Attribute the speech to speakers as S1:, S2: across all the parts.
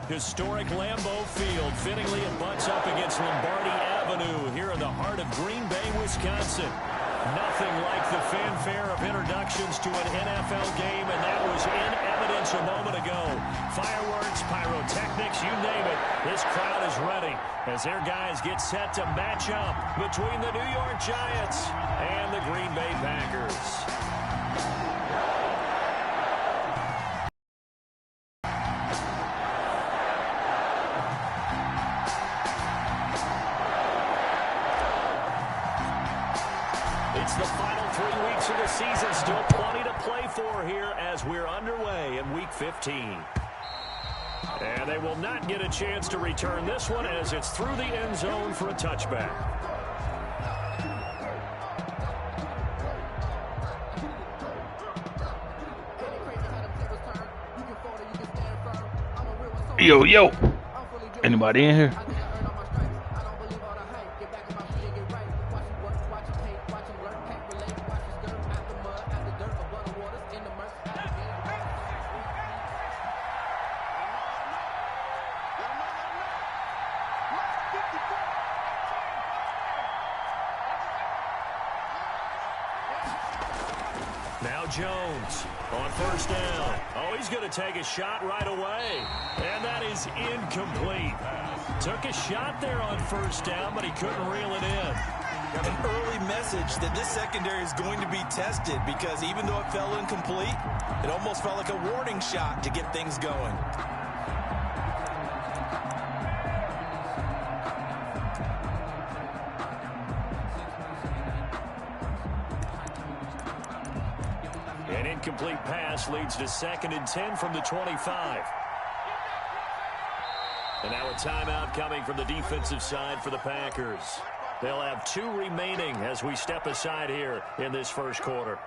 S1: Historic Lambeau Field. Fittingly, it butts up against Lombardi Avenue here in the heart of Green Bay, Wisconsin. Nothing like the fanfare of introductions to an NFL game, and that was in evidence a moment ago. Fireworks, pyrotechnics, you name it. This crowd is ready as their guys get set to match up between the New York Giants and the Green Bay Packers. It's the final 3 weeks of the season. Still plenty to play for here as we're underway in Week 15. And they will not get a chance to return this one as it's through the end zone for a touchback.
S2: Yo. Anybody in here?
S1: Now Jones on first down. Oh, he's going to take a shot right away. And that is incomplete. Took a shot there on first down, but he couldn't reel it in.
S3: An early message that this secondary is going to be tested because even though it fell incomplete, it almost felt like a warning shot to get things going.
S1: An incomplete pass leads to 2nd and 10 from the 25. And now a timeout coming from the defensive side for the Packers. They'll have 2 remaining as we step aside here in this first quarter.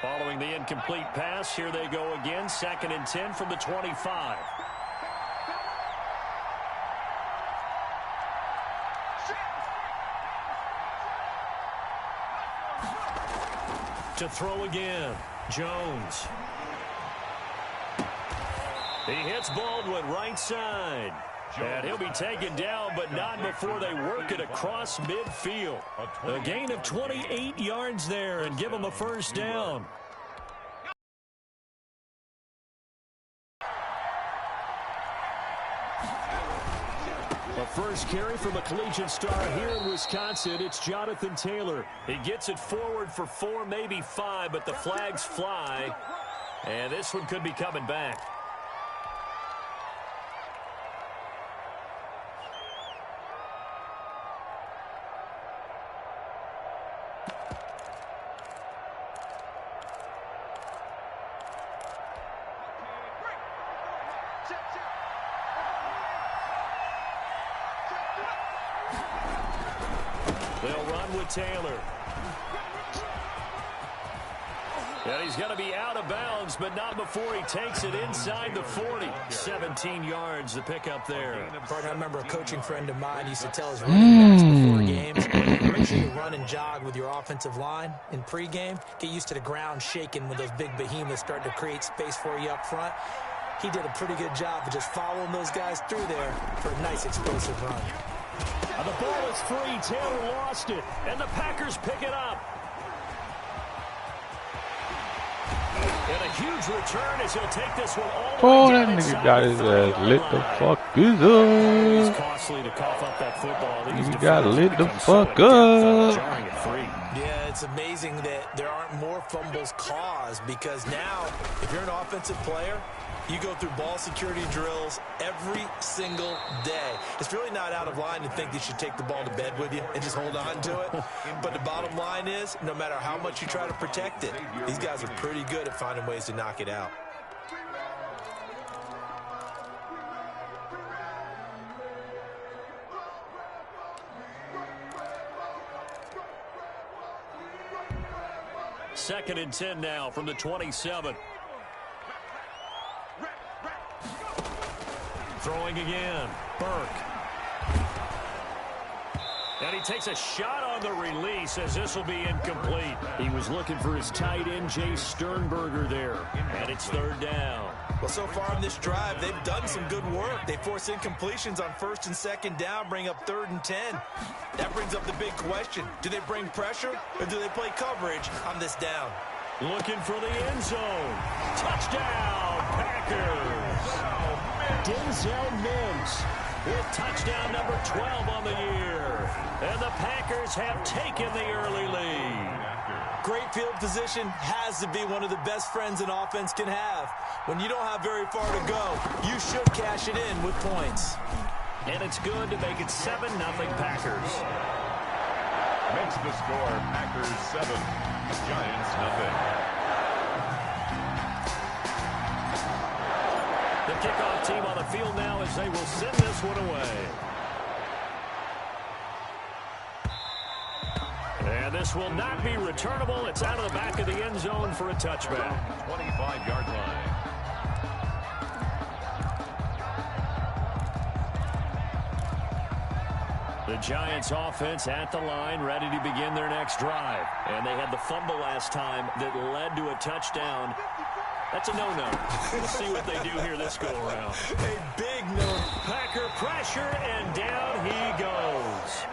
S1: Following the incomplete pass, here they go again. 2nd and 10 from the 25. To throw again, Jones. He hits Baldwin right side. And he'll be taken down, but not before they work it across midfield. A gain of 28 yards there and give him a first down. A first carry from a collegiate star here in Wisconsin. It's Jonathan Taylor. He gets it forward for 4, maybe 5, but the flags fly. And this one could be coming back. They'll run with Taylor. And he's going to be out of bounds, but not before he takes it inside the 40. 17 yards to pick up there.
S4: I remember a coaching friend of mine used to tell his running backs before games, make sure you run and jog with your offensive line in pregame. Get used to the ground shaking when those big behemoths start to create space for you up front. He did a pretty good job of just following those guys through there for a nice explosive run.
S1: And the ball is free. Taylor lost it. And the Packers pick it up. And a huge return as he'll take this one all the way down
S2: that
S1: inside
S2: nigga got his ass lit the fuck up.
S1: It's costly to cough up that football.
S2: Nigga got lit the fuck up.
S4: Yeah, it's amazing that there aren't more fumbles caused because now, if you're an offensive player, you go through ball security drills every single day. It's really not out of line to think you should take the ball to bed with you and just hold on to it. But the bottom line is, no matter how much you try to protect it, these guys are pretty good at finding ways to knock it out.
S1: Second and 10 now from the 27. Throwing again. Burke. And he takes a shot on the release as this will be incomplete. He was looking for his tight end, Jay Sternberger there. And it's third down.
S4: Well, so far in this drive, they've done some good work. They force incompletions on first and second down, bring up 3rd and 10. That brings up the big question. Do they bring pressure or do they play coverage on this down?
S1: Looking for the end zone. Touchdown, Packers. Denzel Mims with touchdown number 12 on the year. And the Packers have taken the early lead.
S4: Great field position has to be one of the best friends an offense can have. When you don't have very far to go, you should cash it in with points.
S1: And it's good to make it 7-0 Packers.
S5: Makes the score Packers 7, Giants 0.
S1: The kickoff team on the field now as they will send this one away. And this will not be returnable. It's out of the back of the end zone for a touchback.
S5: 25-yard line.
S1: The Giants offense at the line, ready to begin their next drive. And they had the fumble last time that led to a touchdown. That's a no-no. We'll see what they do here this go-around.
S4: A big no.
S1: Packer pressure, and down he goes.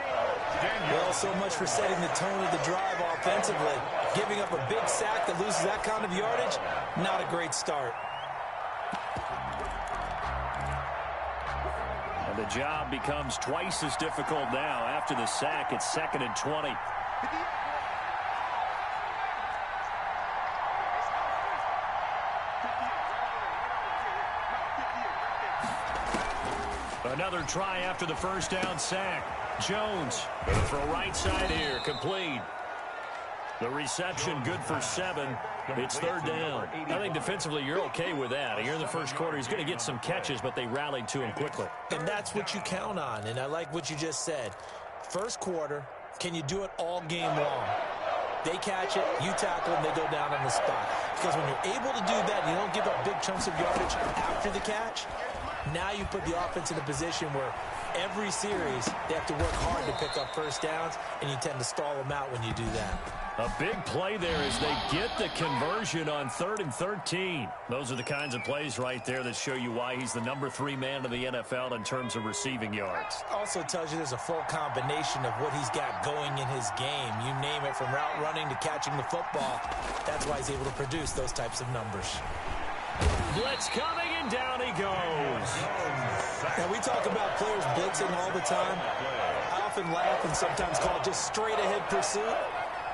S4: Well, so much for setting the tone of the drive offensively. Giving up a big sack that loses that kind of yardage, not a great start.
S1: And the job becomes twice as difficult now. After the sack, it's 2nd and 20. Another try after the first down sack. Jones going to throw right side here, complete. The reception good for 7. It's 3rd down. I think defensively you're okay with that. Here in the first quarter, he's going to get some catches, but they rallied to him quickly.
S4: And that's what you count on, and I like what you just said. First quarter, can you do it all game long? They catch it, you tackle them, they go down on the spot. Because when you're able to do that, you don't give up big chunks of yardage after the catch, now you put the offense in a position where every series they have to work hard to pick up first downs, and you tend to stall them out when you do that.
S1: A big play there as they get the conversion on 3rd and 13. Those are the kinds of plays right there that show you why he's the number 3 man in the NFL in terms of receiving yards.
S4: Also tells you there's a full combination of what he's got going in his game. You name it, from route running to catching the football. That's why he's able to produce those types of numbers.
S1: Blitz coming, and down he goes.
S4: Now, we talk about players blitzing all the time. I often laugh and sometimes call it just straight-ahead pursuit.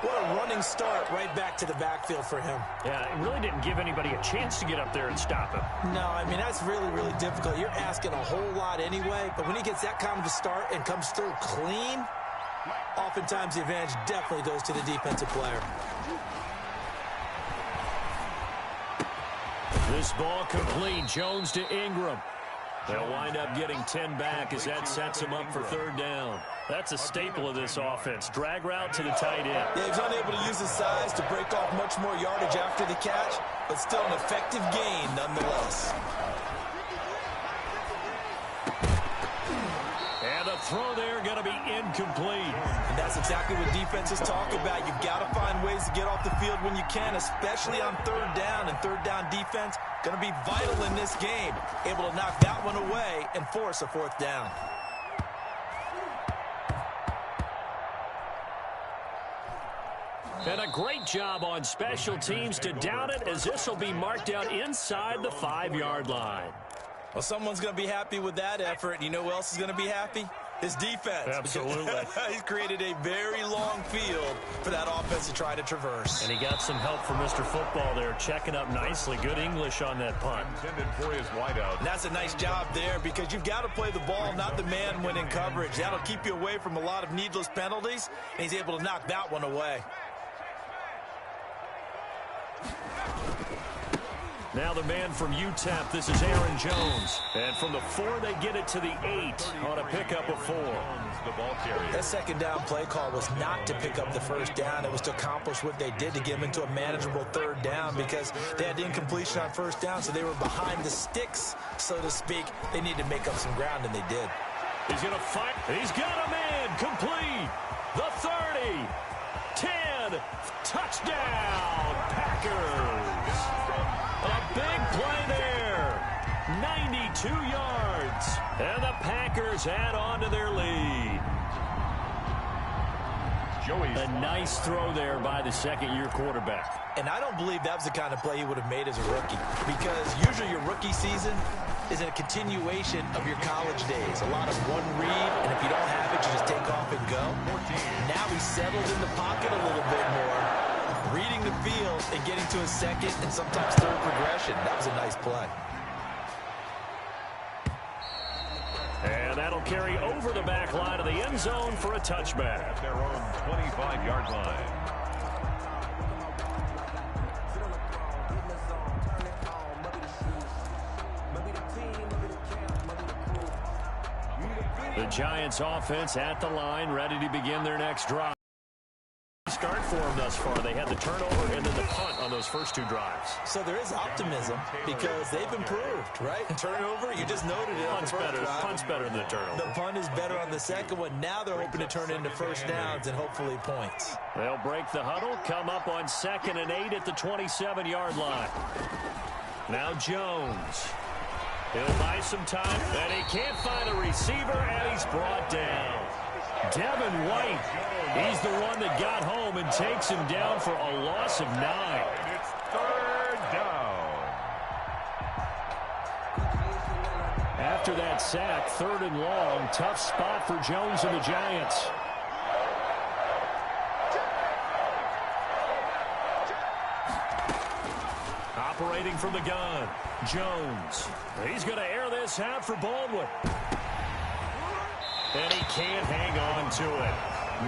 S4: What a running start right back to the backfield for him.
S1: Yeah, it really didn't give anybody a chance to get up there and stop him.
S4: No, I mean, that's really, really difficult. You're asking a whole lot anyway, but when he gets that kind of a start and comes through clean, oftentimes the advantage definitely goes to the defensive player.
S1: This ball complete. Jones to Ingram. They'll wind up getting 10 back as that sets him up for 3rd down. That's a staple of this offense. Drag route to the tight end.
S4: Yeah, he's unable to use his size to break off much more yardage after the catch, but still an effective gain nonetheless.
S1: And the throw there going to be incomplete.
S4: And that's exactly what defenses talk about. You've got to find ways to get off the field when you can, especially on 3rd down. And 3rd down defense going to be vital in this game. Able to knock that one away and force a 4th down.
S1: And a great job on special teams to down it, as this will be marked out inside the 5-yard line.
S4: Well, someone's going to be happy with that effort. And you know who else is going to be happy? His defense.
S1: Absolutely.
S4: He's created a very long field for that offense to try to traverse.
S1: And he got some help from Mr. Football there, checking up nicely. Good English on that punt.
S5: Intended for his wideout.
S4: And that's a nice job there, because you've got to play the ball, not the man when in coverage. That'll keep you away from a lot of needless penalties, and he's able to knock that one away.
S1: Now the man from UTEP, this is Aaron Jones. And from the 4, they get it to the 8 on a pickup of 4.
S5: The ball carrier.
S4: That 2nd down play call was not to pick up the 1st down. It was to accomplish what they did to get them into a manageable 3rd down, because they had incompletion on 1st down, so they were behind the sticks, so to speak. They needed to make up some ground, and they did.
S1: He's going to fight. He's got him in. Complete. The 30. 10. Touchdown, Packers. A big play there. 92 yards. And the Packers add on to their lead. A nice throw there by the second-year quarterback.
S4: And I don't believe that was the kind of play he would have made as a rookie, because usually your rookie season is a continuation of your college days. A lot of one read, and if you don't have it, you just take off and go. Now he's settled in the pocket a little bit more, reading the field and getting to a second and sometimes third progression. That was a nice play.
S1: And that'll carry over the back line of the end zone for a touchback.
S5: At their own 25-yard line.
S1: The Giants offense at the line, ready to begin their next drive. Start for them thus far. They had the turnover and then the punt on those first two drives.
S4: So there is optimism because they've improved, right? Turnover, you just noted it.
S1: Punt's better than the turnover.
S4: The punt is better on the second one. Now they're hoping to turn it into first downs and hopefully points.
S1: They'll break the huddle, come up on 2nd and 8 at the 27-yard line. Now Jones. He'll buy some time, and he can't find a receiver, and he's brought down. Devin White, he's the one that got home and takes him down for a loss of 9.
S5: And it's 3rd down.
S1: After that sack, 3rd and long, tough spot for Jones and the Giants. Operating from the gun, Jones. He's going to air this out for Baldwin. And he can't hang on to it.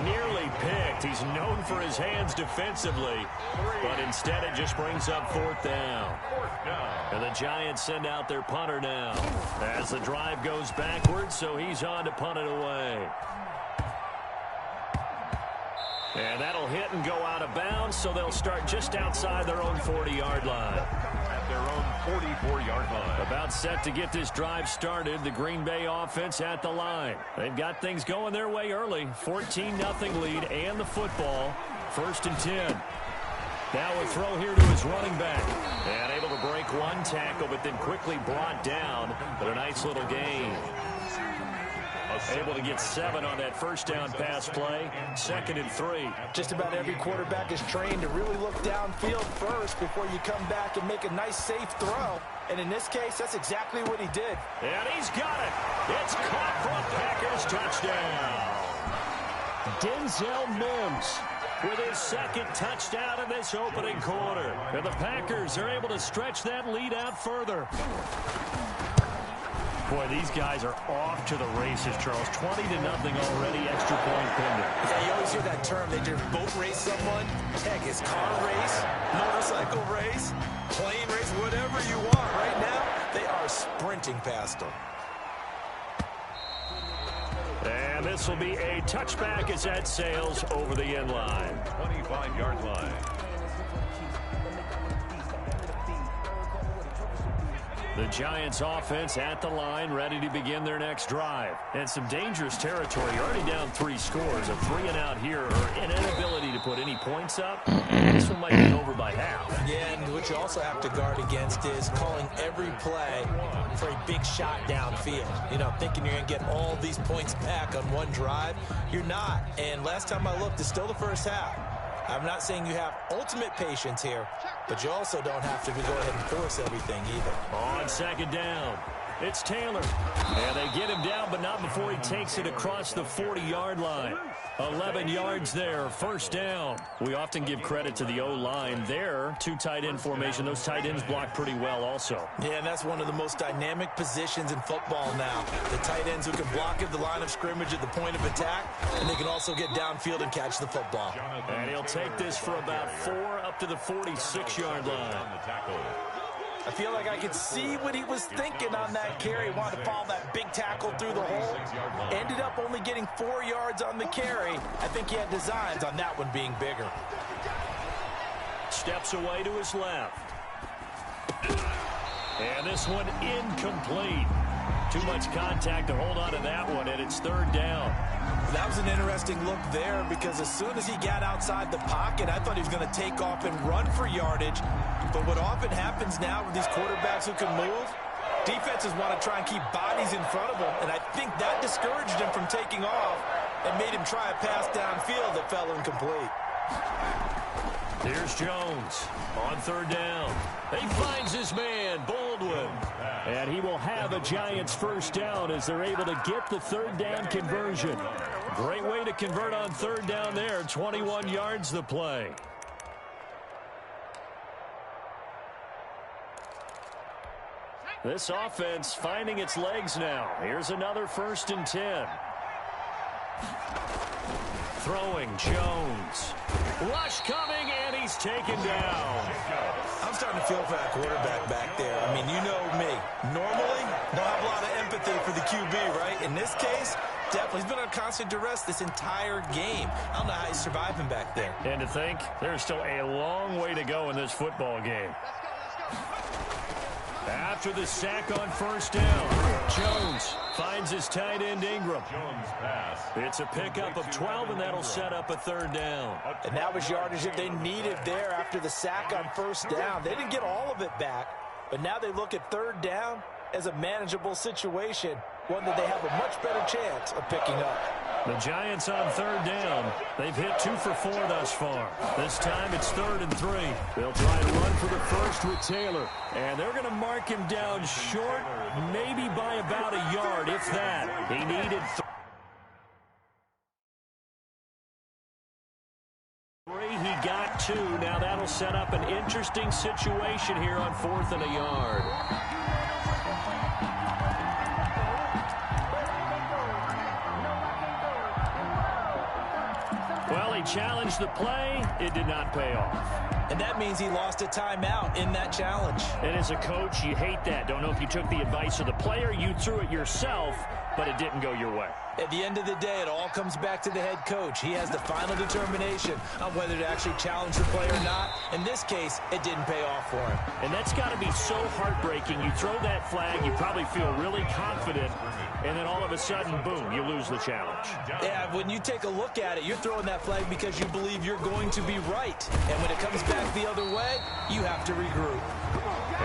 S1: Nearly picked. He's known for his hands defensively, but instead it just brings up 4th down. And the Giants send out their punter now as the drive goes backwards, so he's on to punt it away. And that'll hit and go out of bounds, so they'll start just outside their own 40-yard line.
S5: At their own 44-yard line.
S1: About set to get this drive started, the Green Bay offense at the line. They've got things going their way early. 14-0 lead and the football. 1st and 10. Now a throw here to his running back. And able to break one tackle, but then quickly brought down. But a nice little gain. Able to get 7 on that first down pass play. 2nd and 3.
S4: Just about every quarterback is trained to really look downfield first before you come back and make a nice, safe throw. And in this case, that's exactly what he did.
S1: And he's got it. It's caught for a Packers touchdown. Denzel Mims with his 2nd touchdown in this opening quarter. And the Packers are able to stretch that lead out further. Boy, these guys are off to the races, Charles. 20-0 already, extra point pending.
S4: Yeah, you always hear that term. They just boat race someone. Heck, it's car race, motorcycle race, plane race, whatever you want. Right now, they are sprinting past them.
S1: And this will be a touchback as that sails over the end line.
S5: 25-yard line.
S1: The Giants offense at the line, ready to begin their next drive. And some dangerous territory. You're already down 3 scores. A 3 and out here, or an inability to put any points up. This one might be over by half.
S4: Yeah, and what you also have to guard against is calling every play for a big shot downfield. You know, thinking you're going to get all these points back on one drive. You're not. And last time I looked, it's still the first half. I'm not saying you have ultimate patience here, but you also don't have to go ahead and force everything either.
S1: On 2nd down, it's Taylor. And they get him down, but not before he takes it across the 40-yard line. 11 yards there, 1st down. We often give credit to the O-line there. 2 tight end formation. Those tight ends block pretty well also.
S4: Yeah, and that's one of the most dynamic positions in football now. The tight ends who can block at the line of scrimmage at the point of attack, and they can also get downfield and catch the football.
S1: And he'll take this for about 4 up to the 46-yard line.
S4: I feel like I could see what he was thinking on that carry. Wanted to follow that big tackle through the hole. Ended up only getting 4 yards on the carry. I think he had designs on that one being bigger.
S1: Steps away to his left. And this one incomplete. Too much contact to hold on to that one, and it's third down.
S4: That was an interesting look there because as soon as he got outside the pocket, I thought he was going to take off and run for yardage. But what often happens now with these quarterbacks who can move, defenses want to try and keep bodies in front of them, and I think that discouraged him from taking off and made him try a pass downfield that fell incomplete.
S1: Here's Jones on third down. He finds his man, Baldwin. And he will have a Giants first down as they're able to get the third down conversion. Great way to convert on third down there. 21 yards the play. This offense finding its legs now. Here's another 1st and 10. Throwing Jones. Rush coming, and he's taken down.
S4: I'm starting to feel for that quarterback back there. I mean, you know me. Normally, don't have a lot of empathy for the QB, right? In this case, definitely. He's been on constant duress this entire game. I don't know how he's surviving back there.
S1: And to think, there's still a long way to go in this football game. After the sack on first down, Jones finds his tight end Ingram.
S5: Jones pass.
S1: It's a pickup of 12, and that'll set up a third down.
S4: And that was yardage that they needed there after the sack on first down. They didn't get all of it back, but now they look at third down as a manageable situation, one that they have a much better chance of picking up.
S1: The Giants on third down. They've hit 2 for 4 thus far. This time it's 3rd and 3. They'll try to run for the first with Taylor. And they're going to mark him down short, maybe by about a yard, if that. He needed 3. He got 2. Now that'll set up an interesting situation here on 4th and a yard. Well, he challenged the play. It did not pay off.
S4: And that means he lost a timeout in that challenge.
S1: And as a coach, you hate that. Don't know if you took the advice of the player. You threw it yourself, but it didn't go your way.
S4: At the end of the day, it all comes back to the head coach. He has the final determination on whether to actually challenge the play or not. In this case, it didn't pay off for him.
S1: And that's got to be so heartbreaking. You throw that flag, you probably feel really confident, and then all of a sudden, boom, you lose the challenge.
S4: Yeah, when you take a look at it, you're throwing that flag because you believe you're going to be right. And when it comes back the other way, you have to regroup.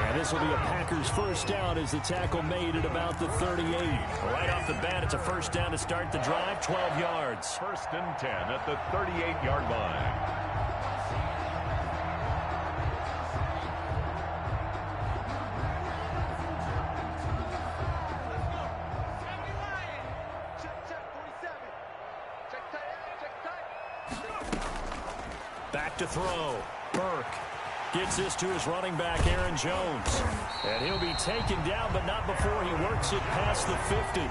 S1: And this will be a Packers first down as the tackle made at about the 38. Right off the bat, it's a first down to start the drive, 12 yards.
S5: 1st and 10 at the 38-yard line.
S1: Back to throw. Burke gets this to his running back, Aaron Jones. And he'll be taken down, but not before he works it past the 50.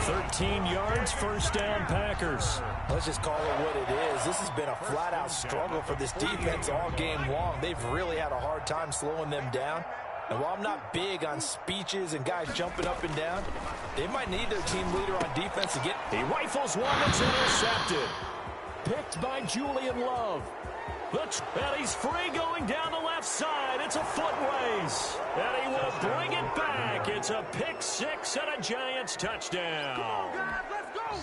S1: 13 yards, first down, Packers.
S4: Let's just call it what it is. This has been a flat-out struggle for this defense all game long. They've really had a hard time slowing them down. And while I'm not big on speeches and guys jumping up and down, they might need their team leader on defense to get...
S1: He rifles one that's intercepted. Picked by Julian Love. And he's free going down the left side. It's a foot race. And he will bring it back. It's a pick six and a Giants touchdown.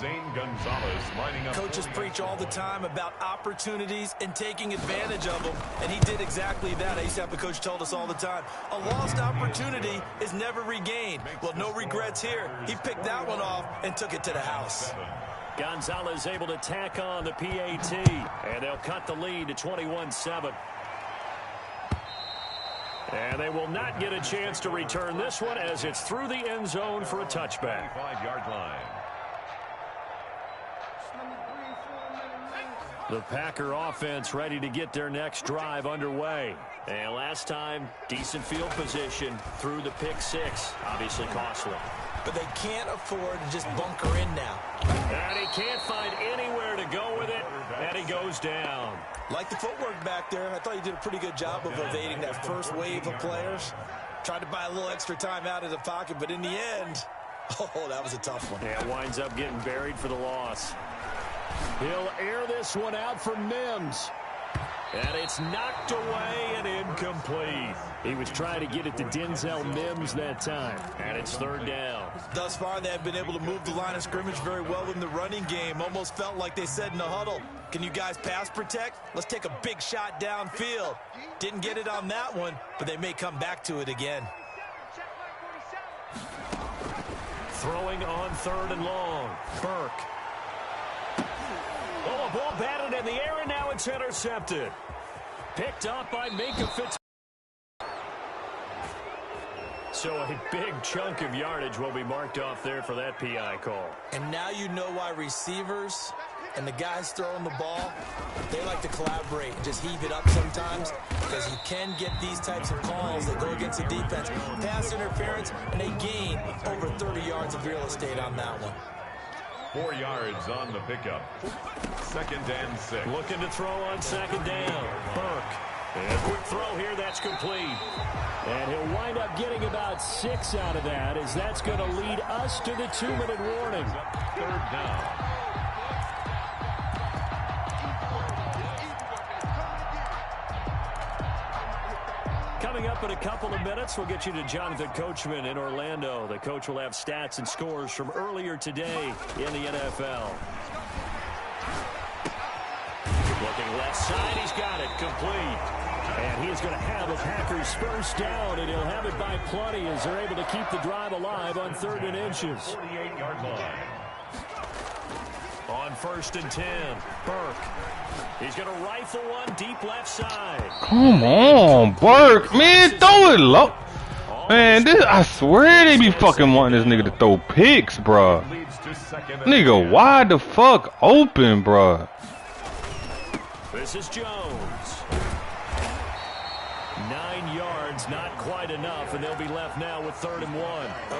S5: Zane Gonzalez lining up.
S4: Coaches preach all the time about opportunities and taking advantage of them, and he did exactly that. I used to have a coach told us all the time, a lost opportunity is never regained. Well, no regrets here. He picked that one off and took it to the house.
S1: Gonzalez able to tack on the PAT, and they'll cut the lead to 21-7. And they will not get a chance to return this one as it's through the end zone for a touchback.
S5: 5-yard line.
S1: The Packer offense ready to get their next drive underway. And last time, decent field position through the pick six. Obviously costly.
S4: But they can't afford to just bunker in now.
S1: And he can't find anywhere to go with it, and he goes down.
S4: Like the footwork back there, I thought he did a pretty good job of evading that first wave of players. Tried to buy a little extra time out of the pocket, but in the end, oh, that was a tough one.
S1: Yeah, winds up getting buried for the loss. He'll air this one out for Mims. And it's knocked away and incomplete. He was trying to get it to Denzel Mims that time. And it's third down.
S3: Thus far, they have been able to move the line of scrimmage very well in the running game. Almost felt like they said in the huddle, can you guys pass protect? Let's take a big shot downfield. Didn't get it on that one, but they may come back to it again.
S1: Throwing on third and long. Burke. Oh, a ball batted in the air, and now it's intercepted. Picked up by Minkah Fitzpatrick. So a big chunk of yardage will be marked off there for that PI call.
S3: And now you know why receivers and the guys throwing the ball, they like to collaborate and just heave it up sometimes, because you can get these types of calls that go against the defense. Pass interference, and they gain over 30 yards of real estate on that one.
S5: 4 yards on the pickup. 2nd and 6.
S1: Looking to throw on 2nd down. Burke. And a quick throw here, that's complete. And he'll wind up getting about 6 out of that, as that's going to lead us to the 2-minute warning.
S5: 3rd down.
S1: Coming up in a couple of minutes, we'll get you to Jonathan Coachman in Orlando. The coach will have stats and scores from earlier today in the NFL. Looking left side, he's got it, complete. And he's going to have a Packers first down, and he'll have it by plenty as they're able to keep the drive alive on 3rd and inches.
S5: 48-yard line.
S1: On 1st and 10, Burke. He's going to rifle one deep left side.
S2: Come on, Burke. Man, throw it low. Man, I swear they be fucking wanting this nigga to throw picks, bruh. Nigga, wide the fuck open, bruh.
S1: This is Jones. 9 yards, not quite enough, and they'll be left now with 3rd and 1.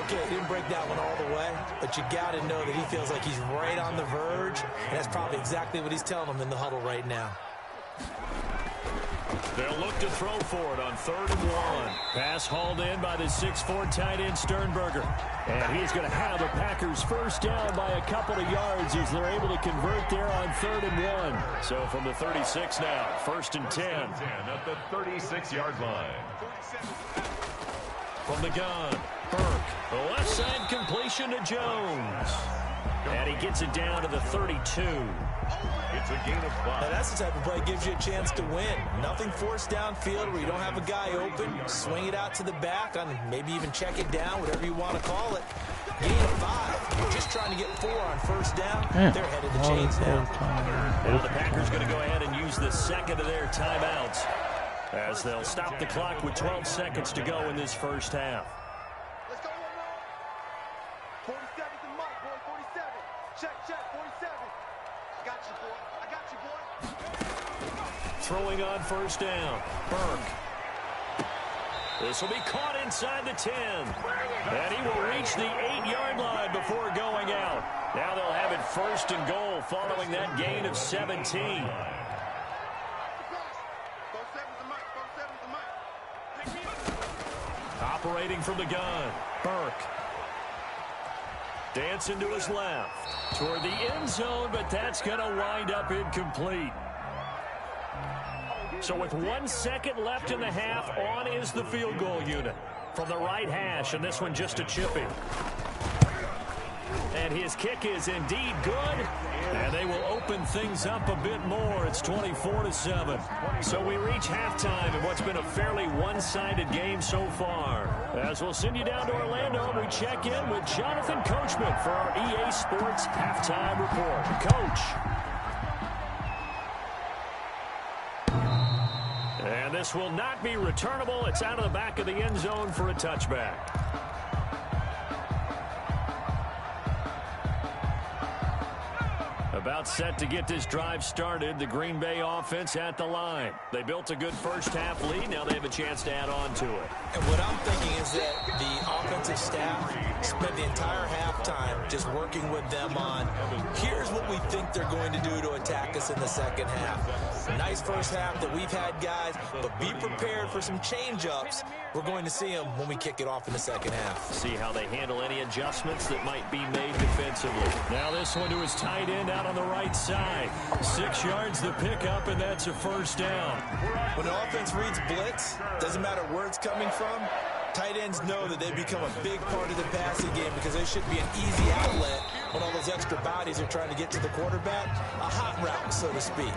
S3: Okay, didn't break that one all the way, but you got to know that he feels like he's right on the verge, and that's probably exactly what he's telling them in the huddle right now.
S1: They'll look to throw for it on 3rd and 1. Pass hauled in by the 6'4" tight end Sternberger. And he's going to have a Packers first down by a couple of yards as they're able to convert there on 3rd and 1. So from the 36 now, 1st and 10.
S5: At the 36-yard line.
S1: From the gun, Burke. The left side completion to Jones. And he gets it down to the 32.
S5: It's a gain of 5.
S3: Now that's the type of play that gives you a chance to win. Nothing forced downfield where you don't have a guy open. Swing it out to the back, on maybe even check it down, whatever you want to call it. Gain of 5. You're just trying to get 4 on 1st down.
S2: Yeah.
S3: They're headed to chains now.
S1: Now the Packers going to go ahead and use the 2nd of their timeouts, as they'll stop the clock with 12 seconds to go in this first half.
S6: Let's go, 47's the mark, boy. 47. Check, 47. I got you, boy. I got you, boy.
S1: Throwing on 1st down, Burke. This will be caught inside the 10. And he will reach the 8-yard line before going out. Now they'll have it 1st and goal following that gain of 17. Operating from the gun, Burke. Dancing to his left toward the end zone, but that's going to wind up incomplete. So with 1 second left in the half, on is the field goal unit from the right hash, and this one just a chipping. And his kick is indeed good, and they will open things up a bit more. It's 24-7. So we reach halftime in what's been a fairly one-sided game so far. As we'll send you down to Orlando, we check in with Jonathan Coachman for our EA Sports Halftime Report. Coach. And this will not be returnable. It's out of the back of the end zone for a touchback. About set to get this drive started. The Green Bay offense at the line. They built a good first half lead. Now they have a chance to add on to it.
S3: And what I'm thinking is that the offensive staff spent the entire halftime just working with them on, here's what we think they're going to do to attack us in the second half. Nice first half that we've had, guys, but be prepared for some change-ups. We're going to see them when we kick it off in the second half.
S1: See how they handle any adjustments that might be made defensively. Now this one to his tight end out on on the right side. 6 yards the pickup, and that's a first down.
S4: When the offense reads blitz, doesn't matter where it's coming from, tight ends know that they become a big part of the passing game because they should be an easy outlet when all those extra bodies are trying to get to the quarterback. A hot route, so to speak.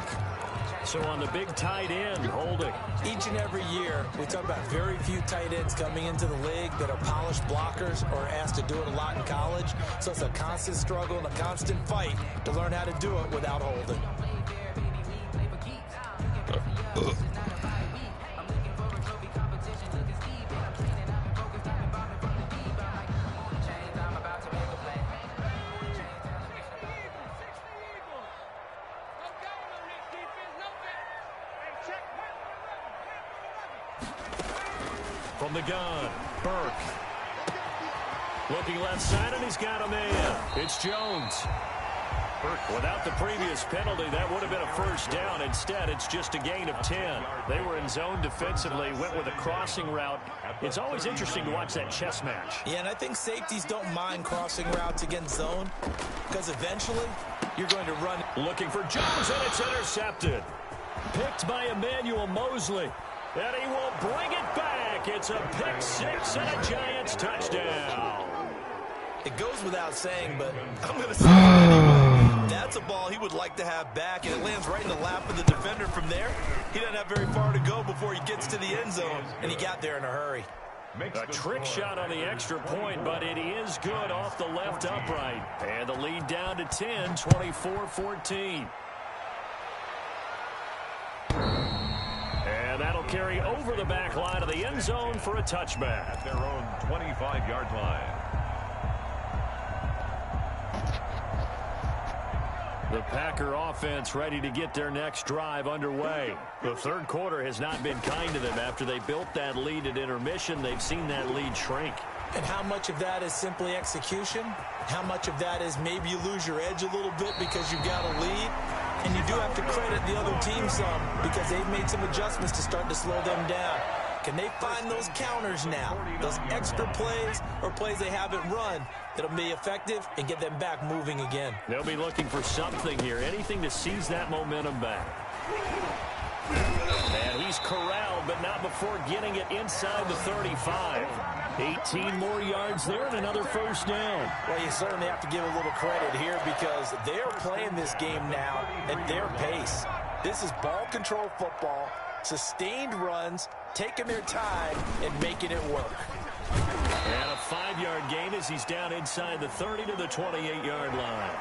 S1: So on the big tight end, holding.
S4: Each and every year, we talk about very few tight ends coming into the league that are polished blockers or asked to do it a lot in college. So it's a constant struggle and a constant fight to learn how to do it without holding.
S1: From the gun, Burke. Looking left side, and he's got a man. It's Jones. Burke, without the previous penalty, that would have been a first down. Instead, it's just a gain of 10. They were in zone defensively, went with a crossing route. It's always interesting to watch that chess match.
S4: Yeah, and I think safeties don't mind crossing routes against zone because eventually you're going to run.
S1: Looking for Jones, and it's intercepted. Picked by Emmanuel Mosley. And he will bring it back. It's a pick six and a Giants touchdown.
S4: It goes without saying, but I'm going to say it anyway. That's a ball he would like to have back, and it lands right in the lap of the defender from there. He doesn't have very far to go before he gets to the end zone, and he got there in a hurry.
S1: A trick shot on the extra point, but it is good off the left upright. And the lead down to 10, 24-14. And that'll carry over the back line of the end zone for a touchback.
S5: At their own 25-yard line.
S1: The Packer offense ready to get their next drive underway. The third quarter has not been kind to them. After they built that lead at intermission, they've seen that lead shrink.
S4: And how much of that is simply execution? How much of that is maybe you lose your edge a little bit because you've got a lead? And you do have to credit the other team some because they've made some adjustments to start to slow them down. Can they find those counters now, those extra plays or plays they haven't run that'll be effective and get them back moving again?
S1: They'll be looking for something here, anything to seize that momentum back. And he's corralled, but not before getting it inside the 35. 18 more yards there and another first down.
S4: Well, you certainly have to give a little credit here because they're playing this game now at their pace. This is ball control football, sustained runs, taking their time and making it work.
S1: And a 5-yard gain as he's down inside the 30 to the 28-yard line.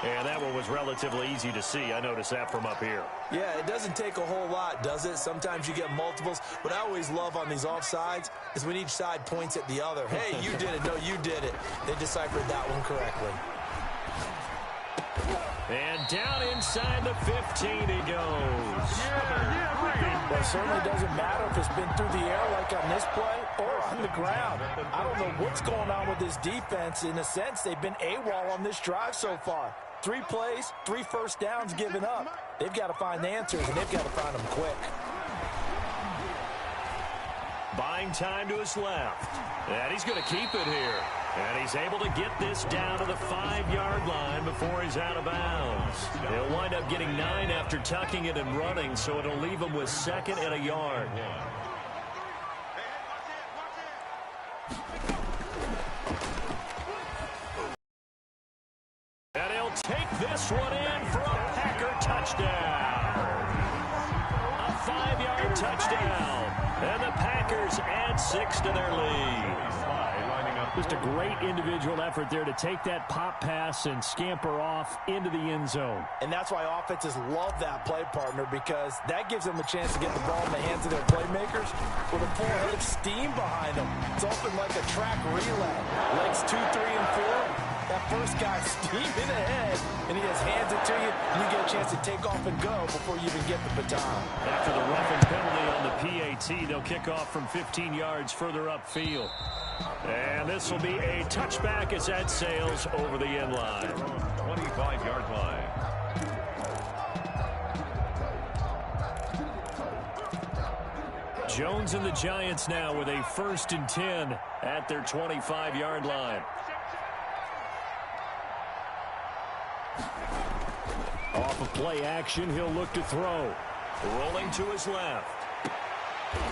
S1: And that one was relatively easy to see. I noticed that from up here.
S4: Yeah, it doesn't take a whole lot, does it? Sometimes you get multiples. What I always love on these offsides is when each side points at the other. Hey, you did it. No, you did it. They deciphered that one correctly.
S1: And down inside the 15 he goes.
S4: Well, it certainly doesn't matter if it's been through the air like on this play or on the ground. I don't know what's going on with this defense. In a sense, they've been AWOL on this drive so far. 3 plays, 3 first downs given up. They've got to find the answers, and they've got to find them quick.
S1: Buying time to his left. And he's going to keep it here. And he's able to get this down to the 5-yard line before he's out of bounds. He'll wind up getting 9 after tucking it and running, so it'll leave him with 2nd and a yard. And he'll take this one in for a Packer touchdown. A 5-yard touchdown. And the Packers add 6 to their lead. Just a great individual effort there to take that pop pass and scamper off into the end zone.
S4: And that's why offenses love that play partner, because that gives them a chance to get the ball in the hands of their playmakers with a full head of steam behind them. It's often like a track relay. Legs 2, 3, and 4. That first guy's steaming ahead, and he just hands it to you, and you get a chance to take off and go before you even get the baton.
S1: After the roughing penalty on the PAT, they'll kick off from 15 yards further upfield. And this will be a touchback as that sails over the end line.
S5: 25-yard line.
S1: Jones and the Giants now with a 1st and 10 at their 25-yard line. Play action, he'll look to throw. Rolling to his left.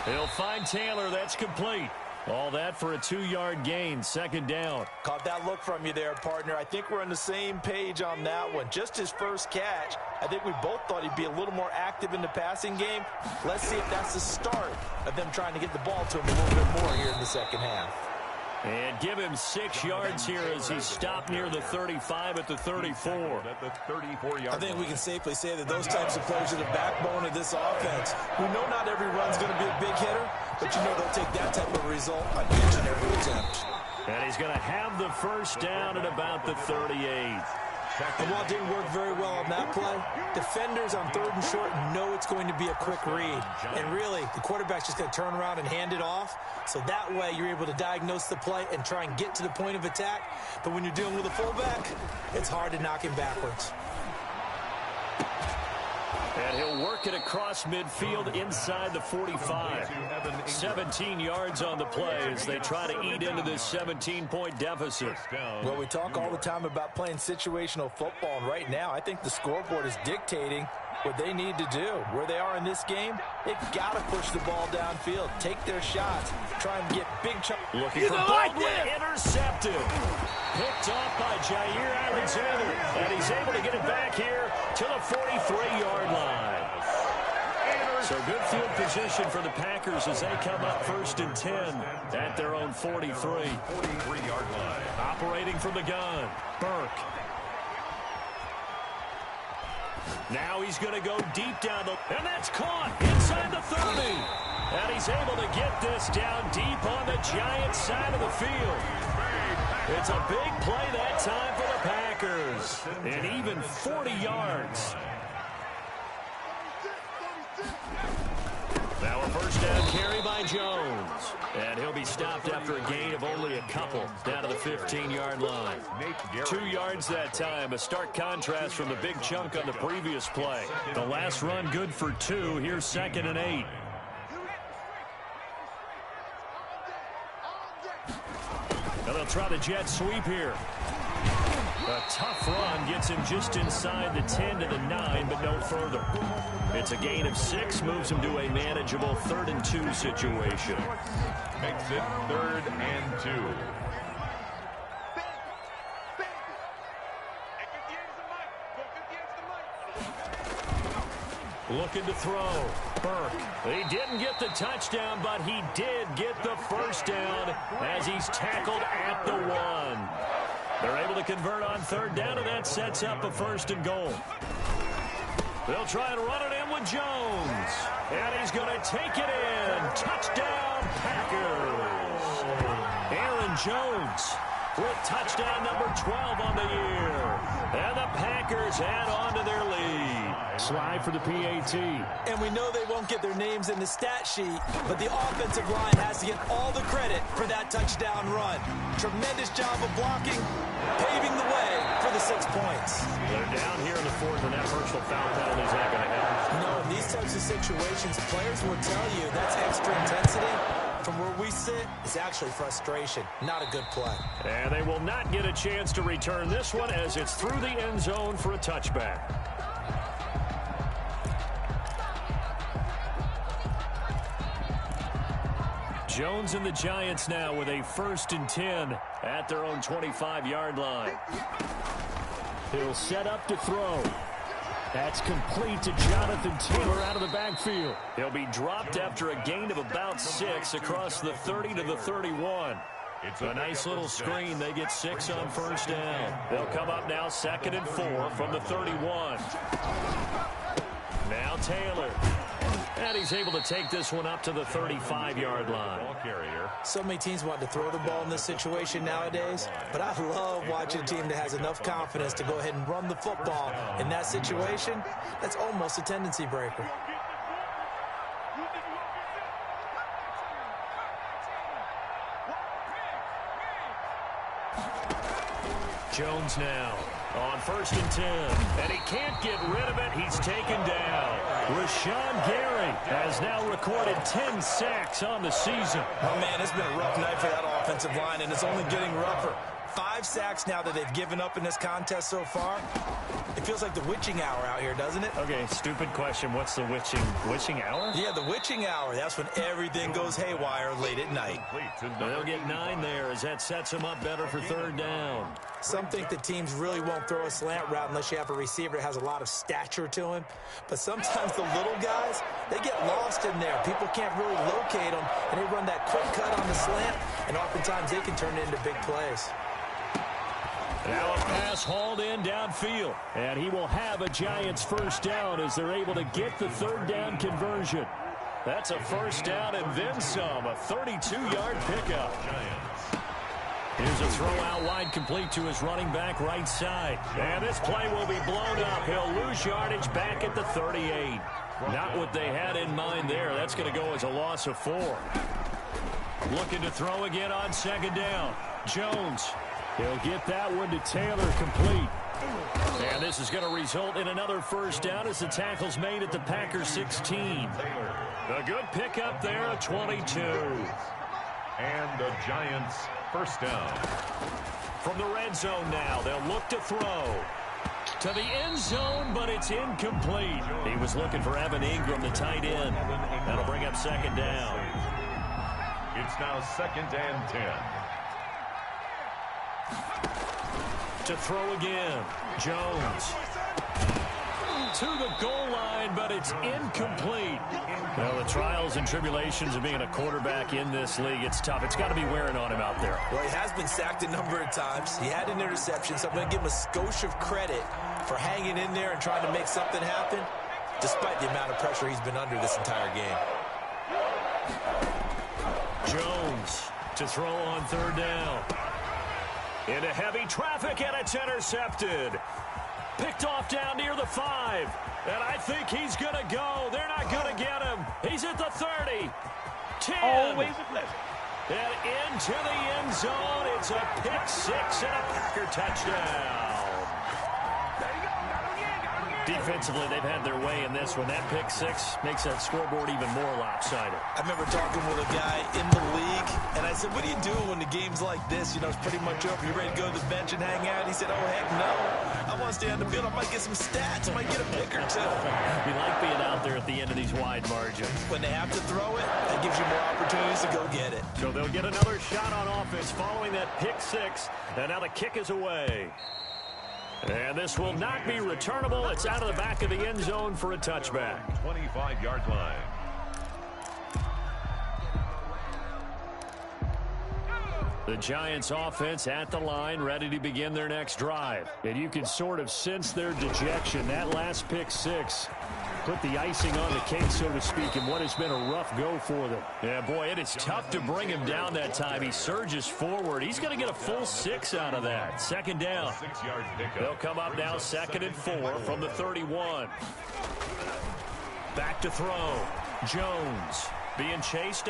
S1: He'll find Taylor. That's complete. All that for a 2-yard gain, second down.
S4: Caught that look from you there, partner. I think we're on the same page on that one. Just his first catch, I think we both thought he'd be a little more active in the passing game. Let's see if that's the start of them trying to get the ball to him a little bit more here in the second half.
S1: And give him 6 yards here as he stopped near the 35 at the 34.
S5: At the 34-yard
S4: I think we can safely say that those types of players are the backbone of this offense. We know not every run's going to be a big hitter, but you know they'll take that type of result on each and every attempt.
S1: And he's going to have the first down at about the 38.
S4: And while it didn't work very well on that play, defenders on 3rd and short know it's going to be a quick read. And really, the quarterback's just going to turn around and hand it off. So that way, you're able to diagnose the play and try and get to the point of attack. But when you're dealing with a fullback, it's hard to knock him backwards.
S1: And he'll work it across midfield inside the 45. 17 yards on the play as they try to eat into this 17-point deficit.
S4: Well, we talk all the time about playing situational football, and right now I think the scoreboard is dictating what they need to do. Where they are in this game, they've got to push the ball downfield, take their shots, try and get big chunks.
S1: Looking for Baldwin, intercepted. Picked off by Jair Alexander, and he's able to get it back here to the 43-yard line. So good field position for the Packers as they come up 1st and 10 at their own 43.
S5: 43-yard line.
S1: Operating from the gun, Burke. Now he's going to go deep down the... And that's caught inside the 30. And he's able to get this down deep on the Giants side of the field. It's a big play that time for the Packers. And even 40 yards. Now a first down carry by Jones. And he'll be stopped after a gain of only a couple down to the 15-yard line. 2 yards that time. A stark contrast from the big chunk on the previous play. The last run good for 2. Here's 2nd and 8. Now they'll try the jet sweep here. A tough run gets him just inside the 10 to the 9, but no further. It's a gain of 6, moves him to a manageable 3rd and 2 situation.
S5: Makes it 3rd and 2.
S1: Looking to throw. Burke. He didn't get the touchdown, but he did get the first down as he's tackled at the 1. They're able to convert on 3rd down, and that sets up a 1st and goal. They'll try and run it in with Jones. And he's going to take it in. Touchdown, Packers. Aaron Jones with touchdown number 12 on the year. And the Packers add on to their lead. Slide for the PAT.
S4: And we know they won't get their names in the stat sheet, but the offensive line has to get all the credit for that touchdown run. Tremendous job of blocking, paving the way for the 6 points.
S1: They're down here in the 4th, and that personal foul penalty is not going to happen.
S4: No, in these types of situations, players will tell you that's extra intensity. From where we sit, it's actually frustration, not a good play.
S1: And they will not get a chance to return this one as it's through the end zone for a touchback. Jones and the Giants now with a 1st and 10 at their own 25-yard line. He'll set up to throw. That's complete to Jonathan Taylor out of the backfield. He'll be dropped after a gain of about 6 across the 30 to the 31. It's a nice little screen. They get 6 on 1st down. They'll come up now 2nd and 4 from the 31. Now Taylor. And he's able to take this one up to the 35-yard line.
S5: Ball carrier.
S4: So many teams want to throw the ball in this situation nowadays, but I love watching a team that has enough confidence to go ahead and run the football in that situation. That's almost a tendency breaker.
S1: Jones now on 1st and 10. And he can't get rid of it. He's taken down. Rashawn Gary has now recorded 10 sacks on the season.
S4: Oh, man, it's been a rough night for that offensive line, and it's only getting rougher. 5 sacks now that they've given up in this contest so far. It feels like the witching hour out here, doesn't it?
S1: Okay, stupid question. What's the witching hour?
S4: Yeah, the witching hour. That's when everything goes haywire late at night.
S1: They'll get 9 there as that sets them up better for 3rd down.
S4: Some think that teams really won't throw a slant route unless you have a receiver that has a lot of stature to him. But sometimes the little guys, they get lost in there. People can't really locate them, and they run that quick cut on the slant, and oftentimes they can turn it into big plays.
S1: Now a pass hauled in downfield, and he will have a Giants 1st down as they're able to get the 3rd down conversion. That's a 1st down and then some, a 32-yard pickup. Here's a throw out wide, complete to his running back right side. And this play will be blown up. He'll lose yardage back at the 38. Not what they had in mind there. That's going to go as a loss of 4. Looking to throw again on 2nd down. Jones. He'll get that one to Taylor, complete. And this is going to result in another 1st down as the tackle's made at the Packers 16. A good pickup there at 22.
S5: And the Giants 1st down.
S1: From the red zone now, they'll look to throw. To the end zone, but it's incomplete. He was looking for Evan Ingram, the tight end. That'll bring up 2nd down.
S5: It's now 2nd and 10.
S1: To throw again. Jones. To the goal line, but it's incomplete. Well, the trials and tribulations of being a quarterback in this league, it's tough. It's got to be wearing on him out there.
S4: Well, he has been sacked a number of times. He had an interception, so I'm going to give him a skosh of credit for hanging in there and trying to make something happen, despite the amount of pressure he's been under this entire game.
S1: Jones to throw on 3rd down. Into heavy traffic, and it's intercepted. Picked off down near the 5. And I think he's going to go. They're not going to get him. He's at the 30. 10.
S6: Always a pleasure.
S1: And into the end zone. It's a pick 6 and a Packer touchdown. Defensively, they've had their way in this one. That pick 6 makes that scoreboard even more lopsided.
S4: I remember talking with a guy in the league, and I said, what do you do when the game's like this? You know, it's pretty much over. You ready to go to the bench and hang out? He said, oh, heck no. I want to stay on the field. I might get some stats. I might get a pick or 2.
S1: We like being out there at the end of these wide margins.
S4: When they have to throw it, that gives you more opportunities to go get it.
S1: So they'll get another shot on offense following that pick 6, and now the kick is away. And this will not be returnable. It's out of the back of the end zone for a touchback.
S5: 25-yard line.
S1: The Giants offense at the line, ready to begin their next drive. And you can sort of sense their dejection. That last pick 6 put the icing on the cake, so to speak, in what has been a rough go for them. Yeah, boy, it is tough to bring him down that time. He surges forward. He's going to get a full 6 out of that. 2nd down.
S5: 6-yard pickup.
S1: They'll come up now 2nd and 4 from the 31. Back to throw. Jones being chased.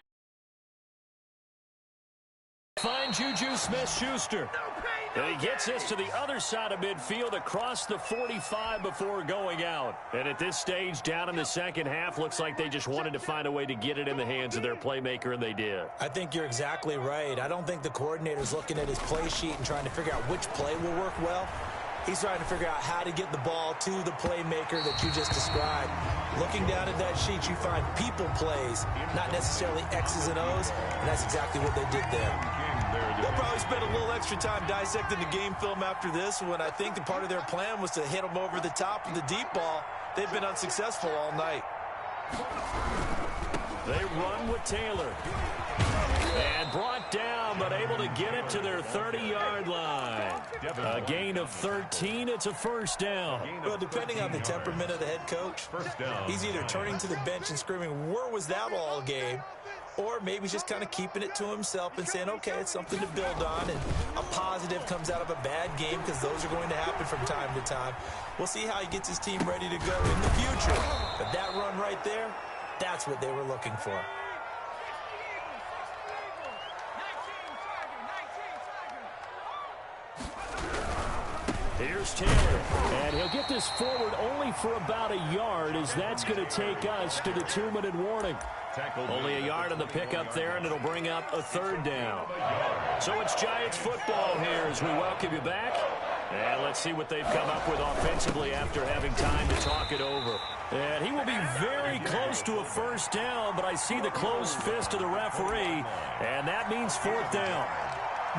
S1: Find Juju Smith-Schuster. And he gets this to the other side of midfield across the 45 before going out. And at this stage, down in the second half, looks like they just wanted to find a way to get it in the hands of their playmaker, and they did.
S4: I think you're exactly right. I don't think the coordinator's looking at his play sheet and trying to figure out which play will work well. He's trying to figure out how to get the ball to the playmaker that you just described. Looking down at that sheet, you find people plays, not necessarily X's and O's, and that's exactly what they did there. They'll probably spend a little extra time dissecting the game film after this when I think the part of their plan was to hit them over the top of the deep ball. They've been unsuccessful all night.
S1: They run with Taylor. And brought down, but able to get it to their 30-yard line. A gain of 13. It's a 1st down.
S4: Well, depending on the temperament of the head coach, he's either turning to the bench and screaming, where was that all game? Or maybe he's just kind of keeping it to himself and saying, okay, it's something to build on, and a positive comes out of a bad game because those are going to happen from time to time. We'll see how he gets his team ready to go in the future. But that run right there, that's what they were looking for.
S1: Here's Taylor, and he'll get this forward only for about a yard, as that's going to take us to the 2-minute warning. Only a yard on the pickup there, and it'll bring up a third down. So it's Giants football here as we welcome you back. And let's see what they've come up with offensively after having time to talk it over. And he will be very close to a first down, but I see the closed fist of the referee, and that means fourth down.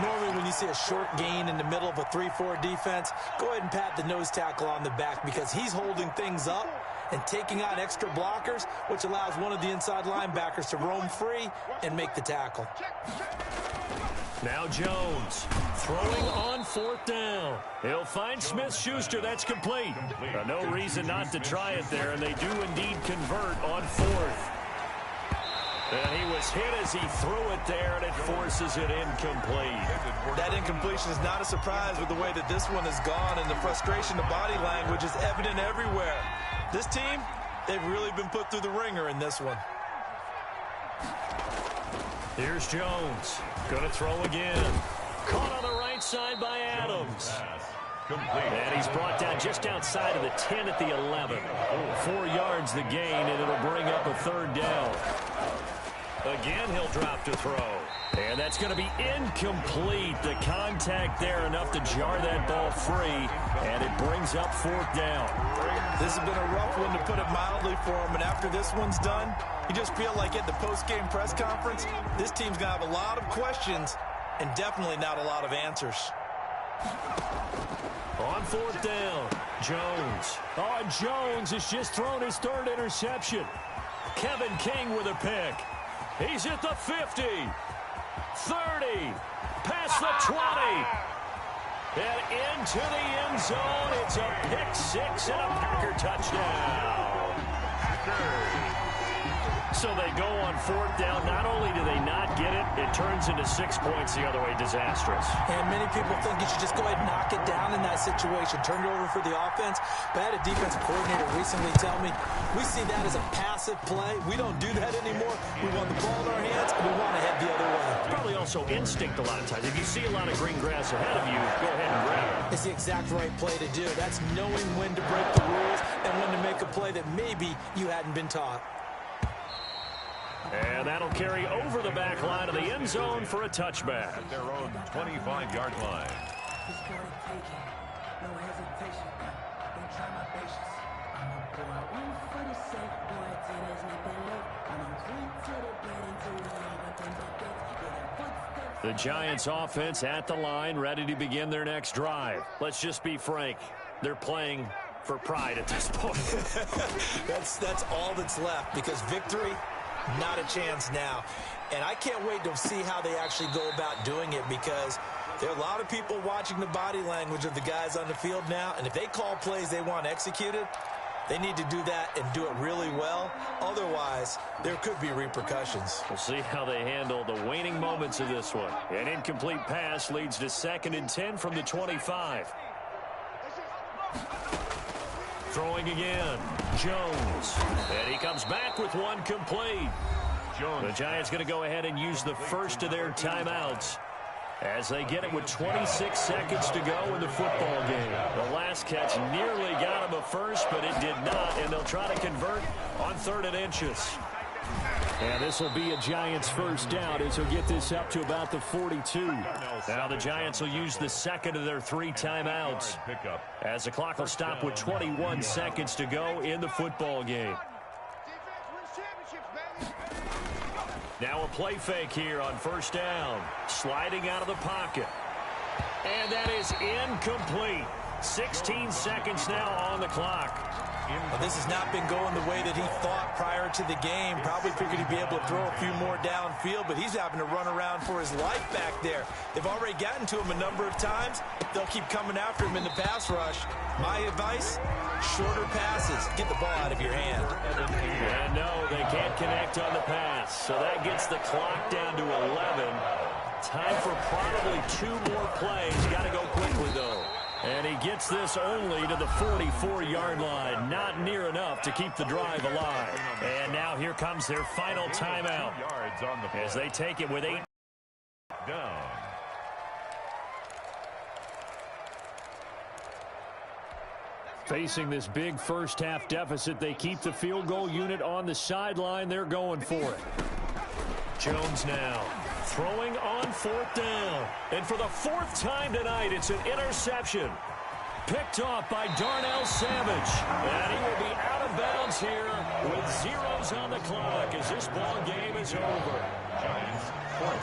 S4: Normally when you see a short gain in the middle of a 3-4 defense, go ahead and pat the nose tackle on the back because he's holding things up and taking on extra blockers, which allows one of the inside linebackers to roam free and make the tackle.
S1: Now Jones throwing on fourth down. He'll find Smith-Schuster. That's complete. No reason not to try it there, and they do indeed convert on fourth. And he was hit as he threw it there, and it forces it incomplete.
S4: That incompletion is not a surprise with the way that this one has gone, and the frustration, the body language is evident everywhere. This team, they've really been put through the ringer in this one.
S1: Here's Jones. Going to throw again. Caught on the right side by Adams. And he's brought down just outside of the 10 at the 11. 4 yards the gain, and it'll bring up a third down. Again, he'll drop to throw. And that's going to be incomplete. The contact there enough to jar that ball free, and it brings up fourth down.
S4: This has been a rough one, to put it mildly, for him. And after this one's done, you just feel like at the post-game press conference, this team's going to have a lot of questions and definitely not a lot of answers.
S1: On fourth down, Jones. Oh, Jones has just thrown his third interception. Kevin King with a pick. He's at the 50, 30, past the 20, and into the end zone. It's a pick six and a Packer touchdown. So they go on fourth down. Not only do they not get it, it turns into 6 points the other way. Disastrous.
S4: And many people think you should just go ahead and knock it down in that situation. Turn it over for the offense. But I had a defensive coordinator recently tell me, we see that as a passive play. We don't do that anymore. We want the ball in our hands, and we want to head the other way.
S1: Probably also instinct a lot of times. If you see a lot of green grass ahead of you, go ahead and grab it.
S4: It's the exact right play to do. That's knowing when to break the rules and when to make a play that maybe you hadn't been taught.
S1: And that'll carry over the back line of the end zone for a touchback.
S5: At their own 25-yard line.
S1: The Giants offense at the line, ready to begin their next drive. Let's just be frank. They're playing for pride at this point.
S4: That's all that's left, because victory, not a chance now. And I can't wait to see how they actually go about doing it, because there are a lot of people watching the body language of the guys on the field now, and if they call plays they want executed, they need to do that and do it really well. Otherwise, there could be repercussions.
S1: We'll see how they handle the waning moments of this one. An incomplete pass leads to 2nd and 10 from the 25. Throwing again, Jones. And he comes back with one complete. The Giants going to go ahead and use the first of their timeouts as they get it with 26 seconds to go in the football game. The last catch nearly got him a first, but it did not, and they'll try to convert on 3rd and inches. And this will be a Giants first down as he'll get this up to about the 42. Now the Giants will use the second of their 3 timeouts as the clock will stop with 21 seconds to go in the football game. Now a play fake here on first down. Sliding out of the pocket. And that is incomplete. 16 seconds now on the clock.
S4: Well, this has not been going the way that he thought prior to the game. Probably figured he'd be able to throw a few more downfield, but he's having to run around for his life back there. They've already gotten to him a number of times. They'll keep coming after him in the pass rush. My advice, shorter passes. Get the ball out of your hand.
S1: And no, they can't connect on the pass. So that gets the clock down to 11. Time for probably 2 more plays. Got to go quickly, though. And he gets this only to the 44-yard line. Not near enough to keep the drive alive. And now here comes their final timeout as they take it with 8
S5: down.
S1: Facing this big first-half deficit, they keep the field goal unit on the sideline. They're going for it. Jones now throwing on 4th down. And for the 4th time tonight, it's an interception. Picked off by Darnell Savage. And he will be out of bounds here with zeros on the clock as this ball game is over.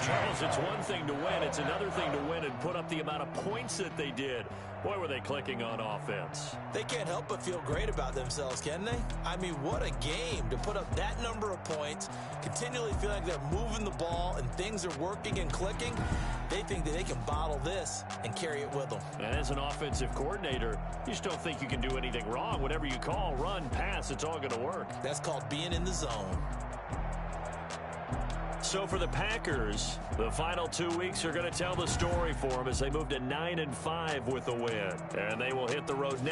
S1: Charles, it's one thing to win. It's another thing to win and put up the amount of points that they did. Boy, were they clicking on offense.
S3: They can't help but feel great about themselves, can they? I mean, what a game to put up that number of points, continually feel like they're moving the ball and things are working and clicking. They think that they can bottle this and carry it with them.
S1: And as an offensive coordinator, you just don't think you can do anything wrong. Whatever you call, run, pass, it's all going to work.
S3: That's called being in the zone.
S1: So for the Packers, the final 2 weeks are going to tell the story for them as they move to 9-5 with a win. And they will hit the road next.